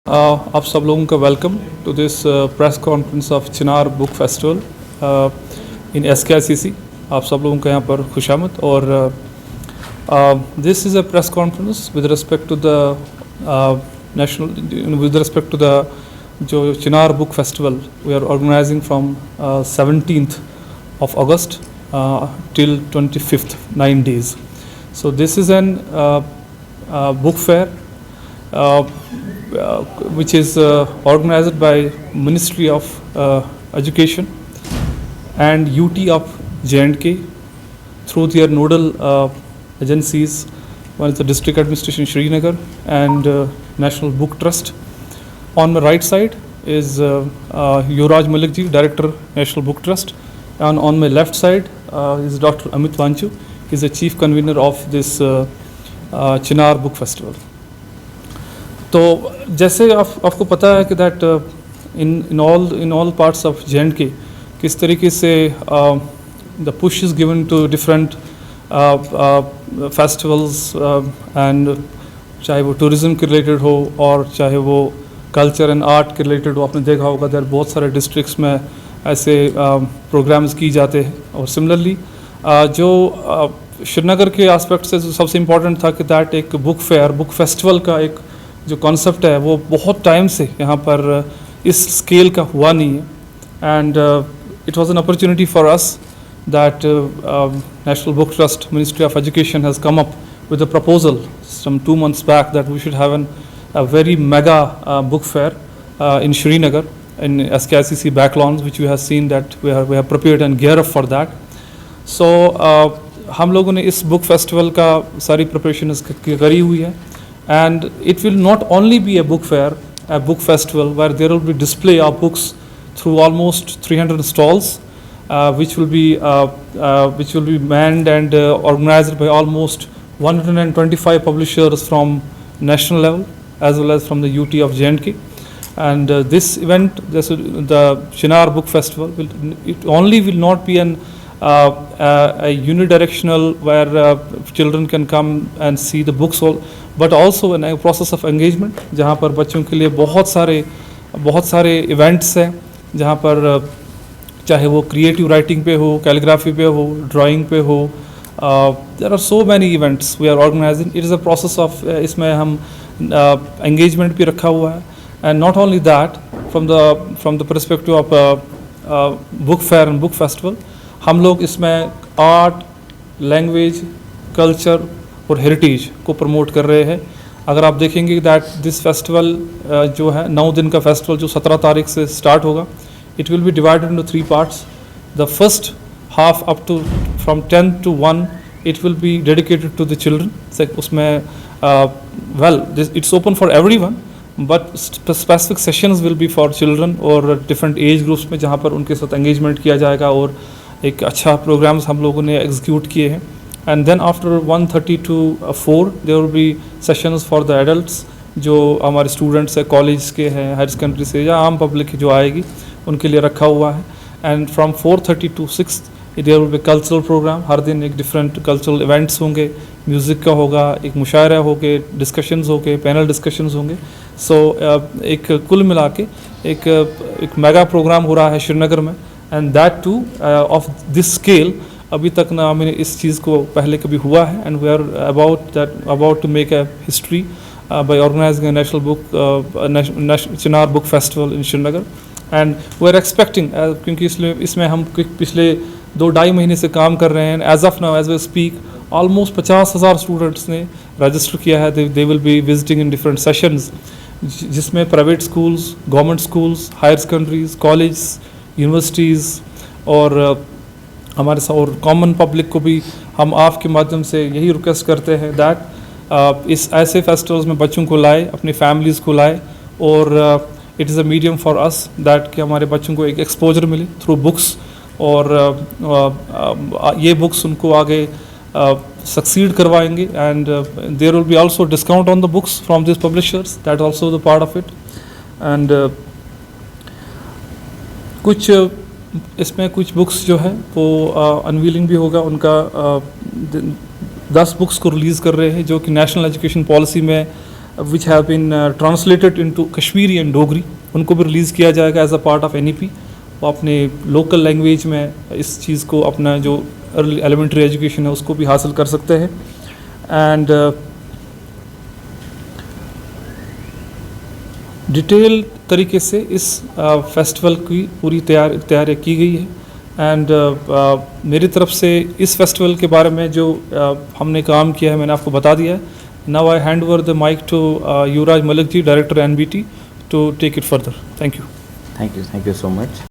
आप सब लोगों का welcome to this press conference of Chinar book festival in SKICC। आप सब लोगों का यहाँ पर खुशामद। और this is a press conference with respect to the national with respect to the जो Chinar book festival we are organizing from 17th of August till 25th, 9 days. So this is an book fair which is organized by Ministry of Education and UT of J&K through their nodal agencies. One is the District Administration Srinagar and National Book Trust. On my right side is Yuvraj Malik ji, Director, National Book Trust, and on my left side is Dr. Amit Vanchu. He is the Chief Convener of this Chinar Book Festival. तो जैसे आपको पता है कि that in all parts of J&K किस तरीके से the push is given to different festivals and चाहे वो टूरिज़्म के रिलेटेड हो और चाहे वो कल्चर एंड आर्ट के रिलेटेड हो। आपने देखा होगा दैट बहुत सारे डिस्ट्रिक्ट्स में ऐसे प्रोग्राम्स की जाते हैं। और सिमिलरली जो श्रीनगर के एस्पेक्ट से सबसे इम्पॉर्टेंट था कि दैट एक बुक फेयर बुक फेस्टिवल का एक जो कॉन्सेप्ट है वो बहुत टाइम से यहाँ पर इस स्केल का हुआ नहीं है। And it was an opportunity for us that national book trust, ministry of education has come up with a proposal some 2 months back that we should have a very mega book fair in Srinagar in SKICC backlawns, which we have seen that we have prepared and gear up for that. So हम लोगों ने इस book festival का सारी preparation करी हुई है। And it will not only be a book fair, a book festival where there will be display of books through almost 300 stalls, which will be manned and organized by almost 125 publishers from national level as well as from the UT of J&K. And this event, the Chinar Book Festival, it only will not be a unidirectional where children can come and see the books all, but also in process of engagement जहाँ पर बच्चों के लिए बहुत सारे events हैं जहाँ पर चाहे वो क्रिएटिव राइटिंग पे हो, कैलीग्राफी पे हो, ड्राइंग पे हो, there are so many events we are organizing. It is a process of इसमें हम एंगेजमेंट भी रखा हुआ है। And not only that from the perspective of book fair and book festival, हम लोग इसमें आर्ट, लैंग्वेज, कल्चर और हेरिटेज को प्रमोट कर रहे हैं। अगर आप देखेंगे दैट दिस फेस्टिवल जो है 9 दिन का फेस्टिवल जो 17 तारीख से स्टार्ट होगा, it will be divided into 3 parts. The first half up to from 10 to 1 it will be dedicated to the children. उसमें well it's open for everyone but specific sessions will be for children और different age groups में जहाँ पर उनके साथ engagement किया जाएगा और एक अच्छा प्रोग्राम्स हम लोगों ने एग्जीक्यूट किए हैं। And then after 1:30 to 4 there will be sessions for the adults जो हमारे स्टूडेंट्स है, कॉलेज के हैं, हायर सेकेंडरी से या आम पब्लिक जो आएगी उनके लिए रखा हुआ है। And from 4:30 to 6 there will be cultural program. हर दिन एक डिफरेंट कल्चरल इवेंट्स होंगे, म्यूज़िक का होगा, एक मुशायरा होंगे, डिस्कशंस होंगे, पैनल डिस्कशंस होंगे। सो एक कुल मिला के एक मेगा प्रोग्राम हो रहा है श्रीनगर में। And that two of this scale अभी तक ना मैंने इस चीज़ को पहले कभी हुआ है। And we are about to make a history by organizing a national book Chinar book festival in Srinagar. And we are expecting क्योंकि इसमें हम पिछले 2-2.5 महीने से काम कर रहे हैं। As of now as we speak almost 50,000 students ने रजिस्टर किया है। They will be visiting in different sessions जिसमें private schools, government schools, higher secondaries, college, universities और हमारे साथ और कॉमन पब्लिक को भी हम आपके माध्यम से यही रिक्वेस्ट करते हैं दैट इस ऐसे फेस्टिवल्स में बच्चों को लाए, अपनी फैमिलीज़ को लाए और it is a medium for us that कि हमारे बच्चों को एक एक्सपोजर मिले थ्रू बुक्स और ये बुक्स उनको आगे सक्सीड करवाएंगे। And there will be also discount on the books from this publishers, that also the part of it. And कुछ इसमें कुछ बुक्स जो है वो अनवीलिंग भी होगा। उनका 10 बुक्स को रिलीज़ कर रहे हैं जो कि नेशनल एजुकेशन पॉलिसी में which have been translated into Kashmiri and Dogri, उनको भी रिलीज़ किया जाएगा as a part of NEP। वो अपने लोकल लैंग्वेज में इस चीज़ को, अपना जो अर्ली एलिमेंट्री एजुकेशन है उसको भी हासिल कर सकते हैं। एंड डिटेल तरीके से इस फेस्टिवल की पूरी तैयारी की गई है। एंड मेरी तरफ से इस फेस्टिवल के बारे में जो हमने काम किया है मैंने आपको बता दिया है। Now I hand over the mic to Yuvraj Malik ji, director NBT, to take it further. Thank you. Thank you so much.